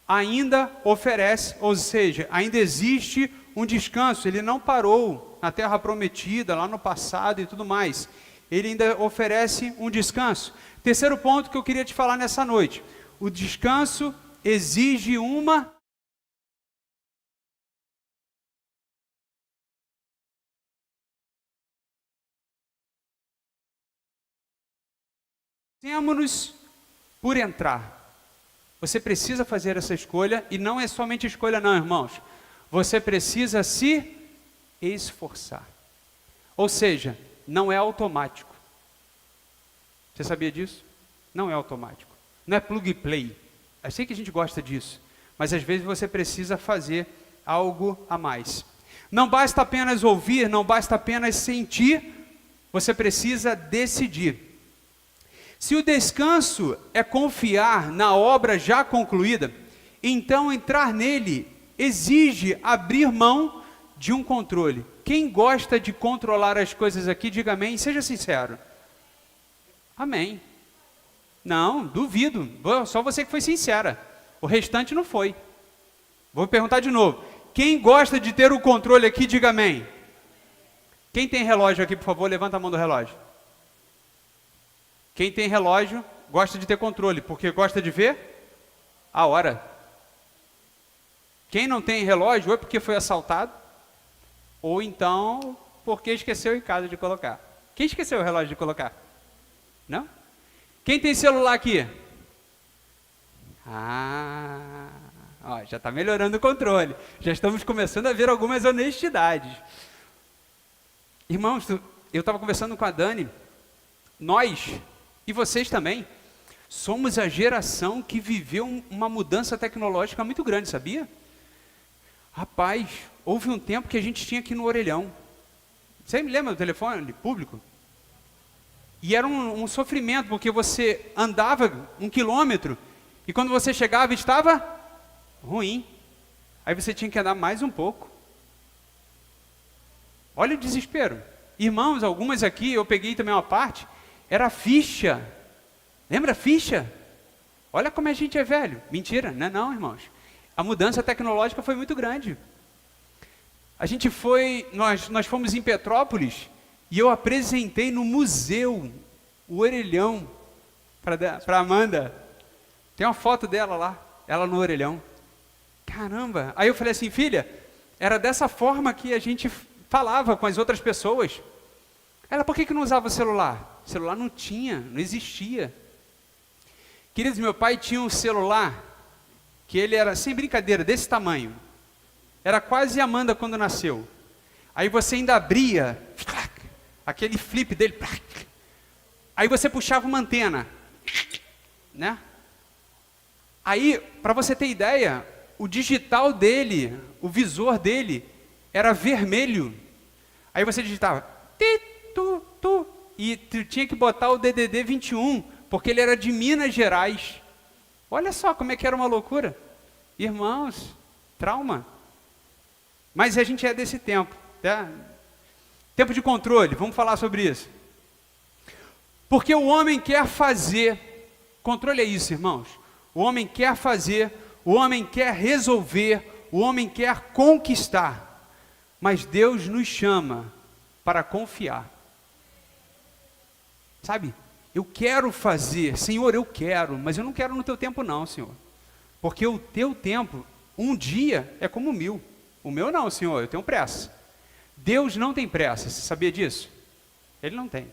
ainda oferece, ou seja, ainda existe um descanso. Ele não parou na terra prometida, lá no passado e tudo mais. Ele ainda oferece um descanso. Terceiro ponto que eu queria te falar nessa noite. O descanso exige uma... Temos-nos por entrar. Você precisa fazer essa escolha, e não é somente escolha não, irmãos. Você precisa se esforçar. Ou seja, não é automático. Você sabia disso? Não é automático. Não é plug and play. Eu sei que a gente gosta disso, mas às vezes você precisa fazer algo a mais. Não basta apenas ouvir, não basta apenas sentir, você precisa decidir. Se o descanso é confiar na obra já concluída, então entrar nele exige abrir mão de um controle. Quem gosta de controlar as coisas aqui, diga amém, seja sincero. Amém. Não, duvido, só você que foi sincera, o restante não foi. Vou perguntar de novo, quem gosta de ter o controle aqui, diga amém. Quem tem relógio aqui, por favor, levanta a mão do relógio. Quem tem relógio gosta de ter controle, porque gosta de ver a hora. Quem não tem relógio, ou é porque foi assaltado, ou então porque esqueceu em casa de colocar. Quem esqueceu o relógio de colocar? Não? Quem tem celular aqui? Ó, já está melhorando o controle. Já estamos começando a ver algumas honestidades. Irmãos, eu estava conversando com a Dani, nós, e vocês também, Somos a geração que viveu uma mudança tecnológica muito grande, sabia? Rapaz, houve um tempo que a gente tinha aqui no orelhão. Você me lembra do telefone público? E era um sofrimento, porque você andava 1 quilômetro e quando você chegava estava ruim. Aí você tinha que andar mais um pouco. Olha o desespero. Irmãos, algumas aqui, eu peguei também uma parte, era ficha. Lembra ficha? Olha como a gente é velho. Mentira, não é não, irmãos. A mudança tecnológica foi muito grande. Nós fomos em Petrópolis e eu apresentei no museu o orelhão para Amanda. Tem uma foto dela lá, ela no orelhão. Caramba! Aí eu falei assim, filha, era dessa forma que a gente falava com as outras pessoas. Ela, por que não usava o celular? O celular não tinha, não existia. Queridos, meu pai tinha um celular que ele era, sem brincadeira, desse tamanho. Era quase Amanda quando nasceu. Aí você ainda abria, aquele flip dele, aí você puxava uma antena, né? Aí, para você ter ideia, o digital dele, o visor dele, era vermelho. Aí você digitava, e tinha que botar o DDD 21, porque ele era de Minas Gerais. Olha só como é que era uma loucura. Irmãos, trauma. Mas a gente é desse tempo, tá? Tempo de controle, vamos falar sobre isso. Porque o homem quer fazer, controle é isso, irmãos. O homem quer fazer, o homem quer resolver, o homem quer conquistar. Mas Deus nos chama para confiar. Sabe? Eu quero fazer, Senhor, eu quero, mas eu não quero no teu tempo não, Senhor. Porque o teu tempo, um dia é como 1000. O meu não, Senhor, eu tenho pressa. Deus não tem pressa, você sabia disso? Ele não tem.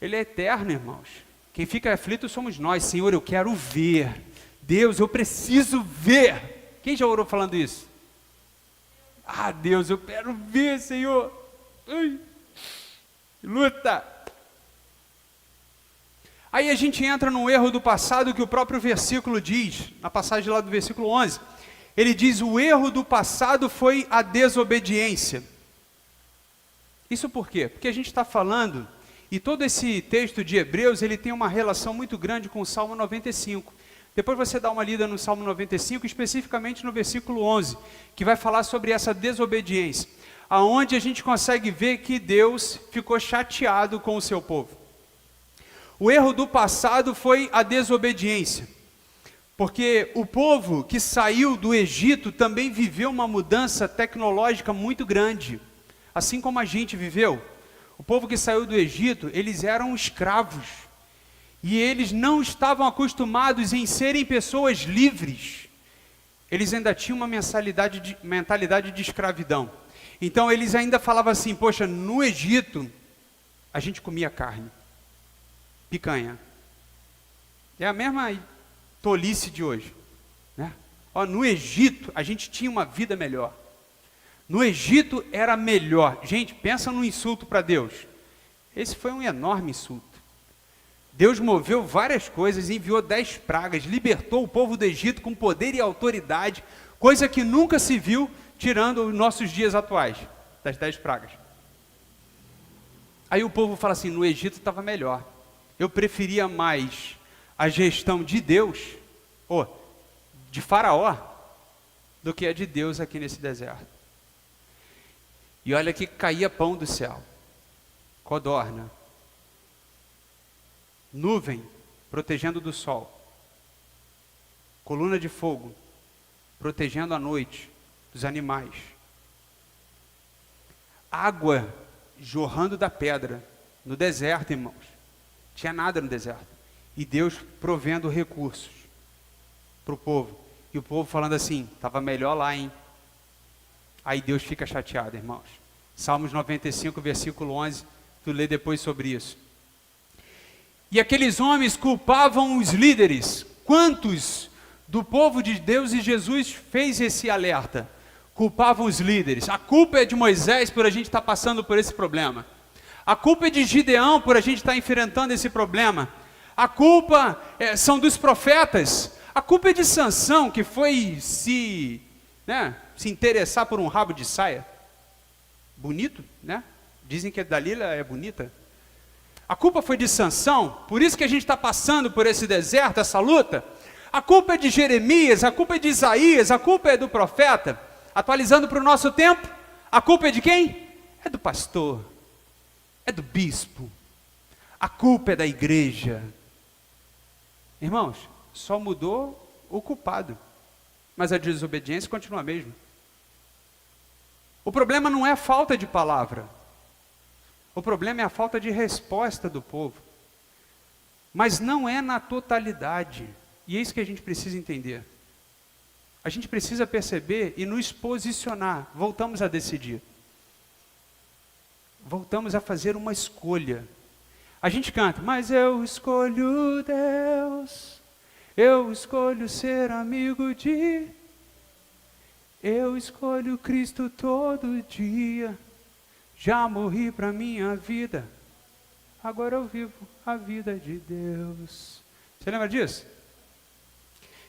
Ele é eterno, irmãos. Quem fica aflito somos nós. Senhor, eu quero ver. Deus, eu preciso ver. Quem já orou falando isso? Ah, Deus, eu quero ver, Senhor. Ai, luta. Aí a gente entra num erro do passado que o próprio versículo diz, na passagem lá do versículo 11. Ele diz, o erro do passado foi a desobediência. Isso por quê? Porque a gente está falando, e todo esse texto de Hebreus, ele tem uma relação muito grande com o Salmo 95. Depois você dá uma lida no Salmo 95, especificamente no versículo 11, que vai falar sobre essa desobediência, aonde a gente consegue ver que Deus ficou chateado com o seu povo. O erro do passado foi a desobediência, porque o povo que saiu do Egito também viveu uma mudança tecnológica muito grande, assim como a gente viveu. O povo que saiu do Egito, eles eram escravos, e eles não estavam acostumados em serem pessoas livres. Eles ainda tinham uma mentalidade de escravidão. Então eles ainda falavam assim, poxa, no Egito, a gente comia carne, picanha. É a mesma tolice de hoje, né? Ó, no Egito, a gente tinha uma vida melhor. No Egito era melhor. Gente, pensa num insulto para Deus. Esse foi um enorme insulto. Deus moveu várias coisas, enviou 10 pragas, libertou o povo do Egito com poder e autoridade, coisa que nunca se viu, tirando os nossos dias atuais, das 10 pragas. Aí o povo fala assim, no Egito estava melhor. Eu preferia mais a gestão de Deus, de Faraó, do que a de Deus aqui nesse deserto. E olha que caía pão do céu, codorna, nuvem protegendo do sol, coluna de fogo protegendo a noite dos animais, água jorrando da pedra no deserto, irmãos. Tinha nada no deserto. E Deus provendo recursos para o povo. E o povo falando assim, estava melhor lá, hein? Aí Deus fica chateado, irmãos. Salmos 95, versículo 11, tu lê depois sobre isso. E aqueles homens culpavam os líderes. Quantos do povo de Deus e Jesus fez esse alerta? Culpavam os líderes. A culpa é de Moisés por a gente estar passando por esse problema. A culpa é de Gideão por a gente estar enfrentando esse problema. A culpa são dos profetas. A culpa é de Sansão, que foi se interessar por um rabo de saia. Bonito, né? Dizem que a Dalila é bonita. A culpa foi de Sansão, por isso que a gente está passando por esse deserto, essa luta. A culpa é de Jeremias, a culpa é de Isaías, a culpa é do profeta. Atualizando para o nosso tempo, a culpa é de quem? É do pastor, é do bispo. A culpa é da igreja. Irmãos, só mudou o culpado, mas a desobediência continua a mesma. O problema não é a falta de palavra, o problema é a falta de resposta do povo, mas não é na totalidade, e é isso que a gente precisa entender. A gente precisa perceber e nos posicionar, voltamos a decidir, voltamos a fazer uma escolha. A gente canta, mas eu escolho Deus, eu escolho ser amigo de, eu escolho Cristo todo dia, já morri para minha vida, agora eu vivo a vida de Deus. Você lembra disso?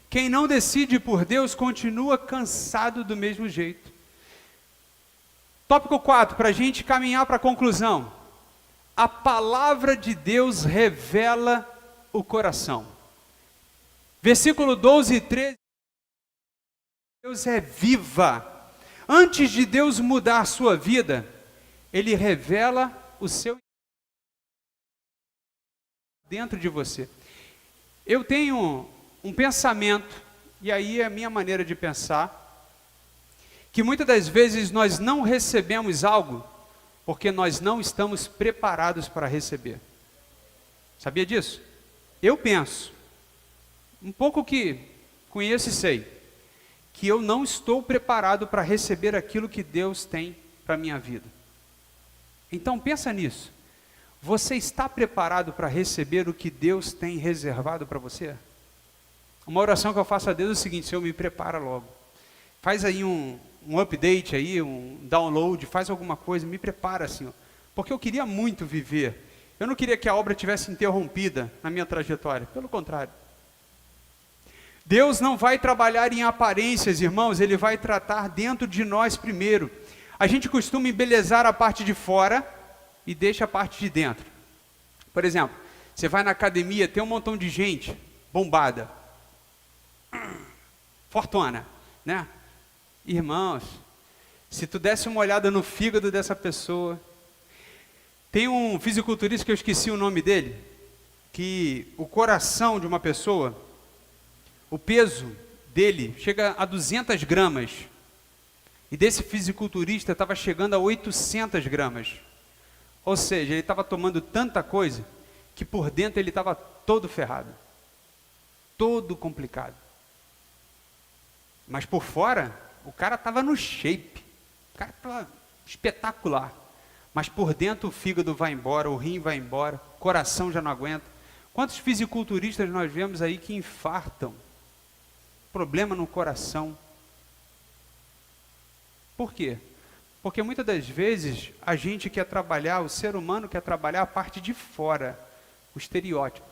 Quem não decide por Deus continua cansado do mesmo jeito. Tópico 4, para a gente caminhar para a conclusão. A palavra de Deus revela o coração. Versículo 12 e 13. Deus é viva. Antes de Deus mudar a sua vida, Ele revela o seu dentro de você. Eu tenho um pensamento, e aí é a minha maneira de pensar, que muitas das vezes nós não recebemos algo porque nós não estamos preparados para receber. Sabia disso? Eu penso, um pouco que conheço e sei, que eu não estou preparado para receber aquilo que Deus tem para a minha vida. Então pensa nisso. Você está preparado para receber o que Deus tem reservado para você? Uma oração que eu faço a Deus é o seguinte: Senhor, me prepara logo. Faz aí um update aí, um download, faz alguma coisa, me prepara, Senhor. Porque eu queria muito viver. Eu não queria que a obra tivesse interrompida na minha trajetória. Pelo contrário. Deus não vai trabalhar em aparências, irmãos. Ele vai tratar dentro de nós primeiro. A gente costuma embelezar a parte de fora e deixa a parte de dentro. Por exemplo, você vai na academia, tem um montão de gente bombada, fortuna, né? Irmãos, se tu desse uma olhada no fígado dessa pessoa, tem um fisiculturista que eu esqueci o nome dele, que o coração de uma pessoa, o peso dele chega a 200 gramas, e desse fisiculturista estava chegando a 800 gramas, ou seja, ele estava tomando tanta coisa, que por dentro ele estava todo ferrado, todo complicado, mas por fora, o cara estava no shape, o cara estava espetacular, mas por dentro o fígado vai embora, o rim vai embora, o coração já não aguenta. Quantos fisiculturistas nós vemos aí que infartam? Problema no coração. Por quê? Porque muitas das vezes a gente quer trabalhar, o ser humano quer trabalhar a parte de fora, o estereótipo.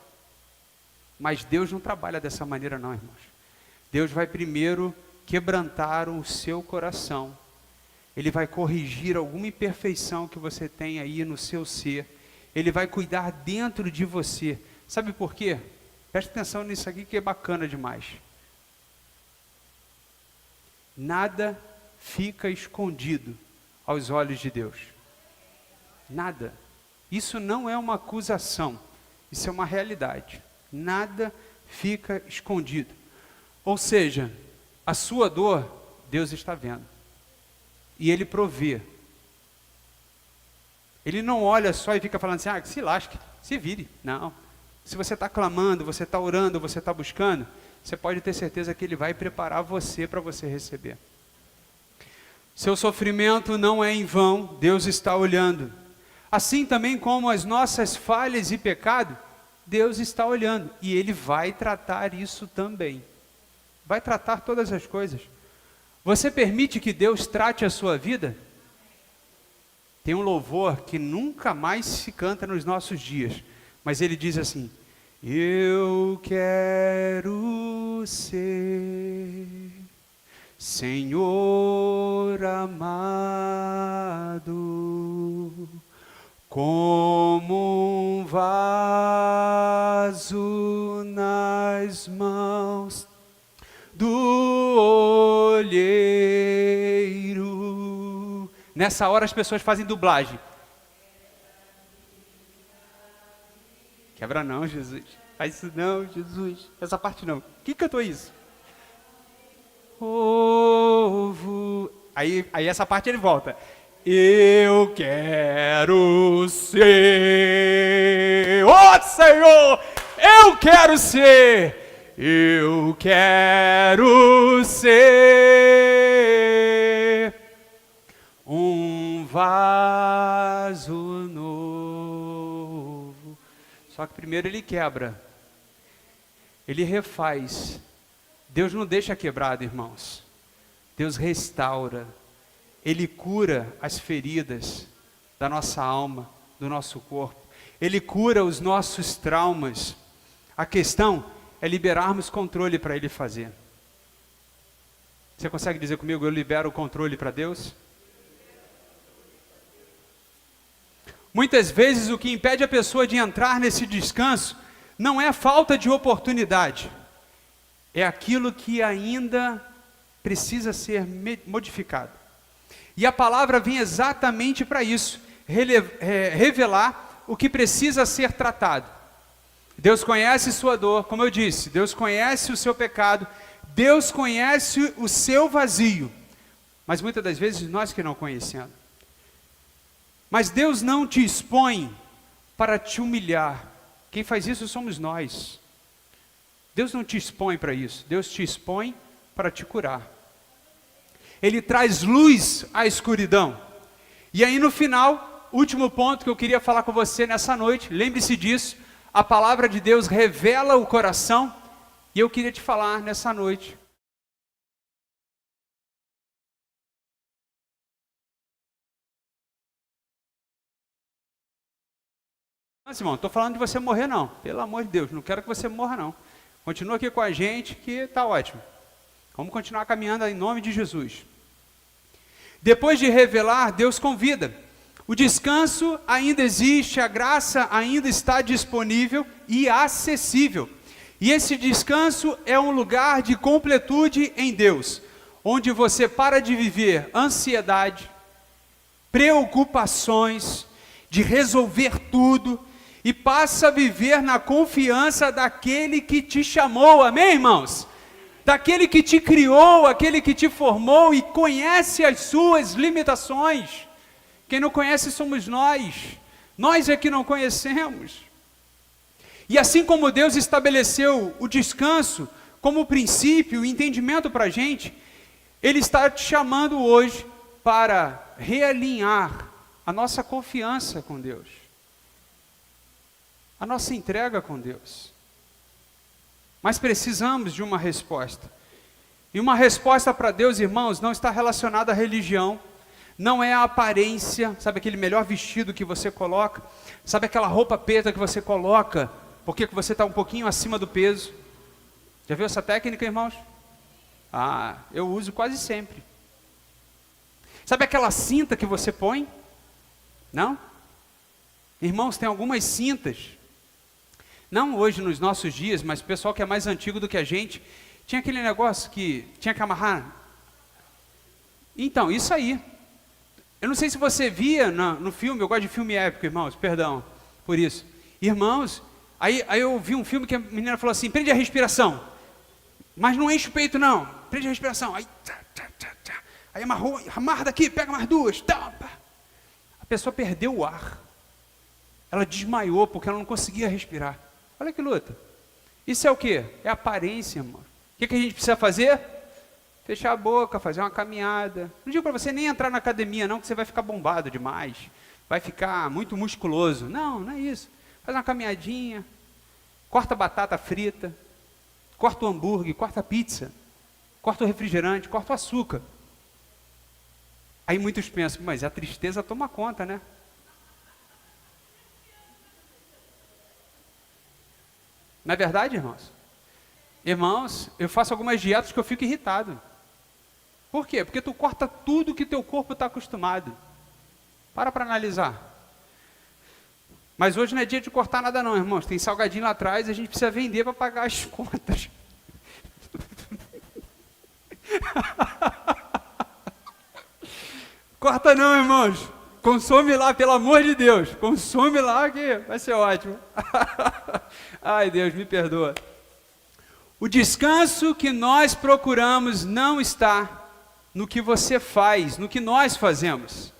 Mas Deus não trabalha dessa maneira não, irmãos. Deus vai primeiro quebrantar o seu coração. Ele vai corrigir alguma imperfeição que você tem aí no seu ser. Ele vai cuidar dentro de você. Sabe por quê? Preste atenção nisso aqui que é bacana demais. Nada fica escondido aos olhos de Deus. Nada. Isso não é uma acusação. Isso é uma realidade. Nada fica escondido. Ou seja, a sua dor, Deus está vendo. E Ele provê. Ele não olha só e fica falando assim, que se lasque, se vire. Não. Se você está clamando, você está orando, você está buscando, você pode ter certeza que Ele vai preparar você para você receber. Seu sofrimento não é em vão, Deus está olhando. Assim também como as nossas falhas e pecado, Deus está olhando. E Ele vai tratar isso também. Vai tratar todas as coisas. Você permite que Deus trate a sua vida? Tem um louvor que nunca mais se canta nos nossos dias, mas ele diz assim: Eu quero ser, Senhor amado, como um vaso nas mãos do olheiro. Nessa hora as pessoas fazem dublagem. Quebra não, Jesus. Faz isso não, Jesus. Essa parte não. Quem cantou isso? Ovo. Aí essa parte ele volta. Eu quero ser. Oh, Senhor! Eu quero ser. Eu quero ser um vaso novo. Só que primeiro ele quebra. Ele refaz. Deus não deixa quebrado, irmãos. Deus restaura. Ele cura as feridas da nossa alma, do nosso corpo. Ele cura os nossos traumas. A questão é liberarmos controle para Ele fazer. Você consegue dizer comigo, eu libero o controle para Deus? Muitas vezes o que impede a pessoa de entrar nesse descanso não é a falta de oportunidade. É aquilo que ainda precisa ser modificado. E a palavra vem exatamente para isso, revelar o que precisa ser tratado. Deus conhece sua dor, como eu disse, Deus conhece o seu pecado, Deus conhece o seu vazio, mas muitas das vezes nós que não conhecemos. Mas Deus não te expõe para te humilhar, quem faz isso somos nós. Deus não te expõe para isso, Deus te expõe para te curar. Ele traz luz à escuridão. E aí no final, último ponto que eu queria falar com você nessa noite, lembre-se disso, a palavra de Deus revela o coração, e eu queria te falar nessa noite. Mas irmão, não estou falando de você morrer não, pelo amor de Deus, não quero que você morra não. Continua aqui com a gente que está ótimo. Vamos continuar caminhando em nome de Jesus. Depois de revelar, Deus convida. O descanso ainda existe, a graça ainda está disponível e acessível. E esse descanso é um lugar de completude em Deus, onde você para de viver ansiedade, preocupações, de resolver tudo, e passa a viver na confiança daquele que te chamou, amém, irmãos? Daquele que te criou, aquele que te formou e conhece as suas limitações. Quem não conhece somos nós é que não conhecemos. E assim como Deus estabeleceu o descanso como princípio, o entendimento para a gente, Ele está te chamando hoje para realinhar a nossa confiança com Deus, a nossa entrega com Deus. Mas precisamos de uma resposta. E uma resposta para Deus, irmãos, não está relacionada à religião, não é a aparência, sabe aquele melhor vestido que você coloca, sabe aquela roupa preta que você coloca, porque você está um pouquinho acima do peso. Já viu essa técnica, irmãos? Ah, eu uso quase sempre. Sabe aquela cinta que você põe? Não? Irmãos, tem algumas cintas, não hoje nos nossos dias, mas o pessoal que é mais antigo do que a gente, tinha aquele negócio que tinha que amarrar. Então, isso aí. Eu não sei se você via no filme, eu gosto de filme épico, irmãos, perdão por isso. Irmãos, aí eu vi um filme que a menina falou assim, prende a respiração, mas não enche o peito não, prende a respiração. Aí, aí amarra daqui, pega mais duas. A pessoa perdeu o ar. Ela desmaiou porque ela não conseguia respirar. Olha que luta. Isso é o quê? É aparência, irmão. O que a gente precisa fazer? Fechar a boca, fazer uma caminhada. Não digo para você nem entrar na academia não, que você vai ficar bombado demais. Vai ficar muito musculoso. Não, não é isso. Faz uma caminhadinha. Corta a batata frita. Corta o hambúrguer, corta a pizza. Corta o refrigerante, corta o açúcar. Aí muitos pensam, mas a tristeza toma conta, né? Não é verdade, irmãos? Irmãos, eu faço algumas dietas que eu fico irritado. Por quê? Porque tu corta tudo que teu corpo está acostumado. Para analisar. Mas hoje não é dia de cortar nada não, irmãos. Tem salgadinho lá atrás e a gente precisa vender para pagar as contas. Corta não, irmãos. Consome lá, pelo amor de Deus. Consome lá que vai ser ótimo. Ai, Deus, me perdoa. O descanso que nós procuramos não está no que você faz, no que nós fazemos,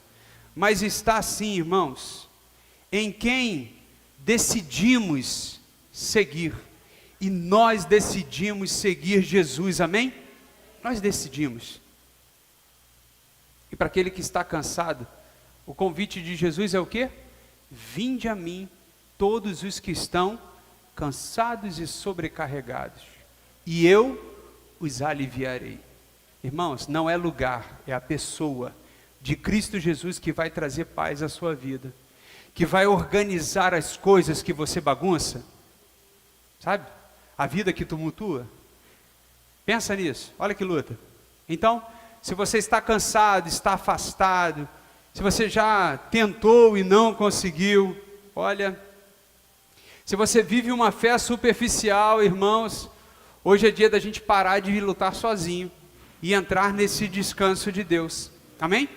mas está sim, irmãos, em quem decidimos seguir. E nós decidimos seguir Jesus, amém? Nós decidimos. E para aquele que está cansado, o convite de Jesus é o quê? Vinde a mim, todos os que estão cansados e sobrecarregados, e eu os aliviarei. Irmãos, não é lugar, é a pessoa de Cristo Jesus que vai trazer paz à sua vida, que vai organizar as coisas que você bagunça, sabe? A vida que tumultua. Pensa nisso, olha que luta. Então, se você está cansado, está afastado, se você já tentou e não conseguiu, olha, se você vive uma fé superficial, irmãos, hoje é dia da gente parar de lutar sozinho e entrar nesse descanso de Deus. Amém?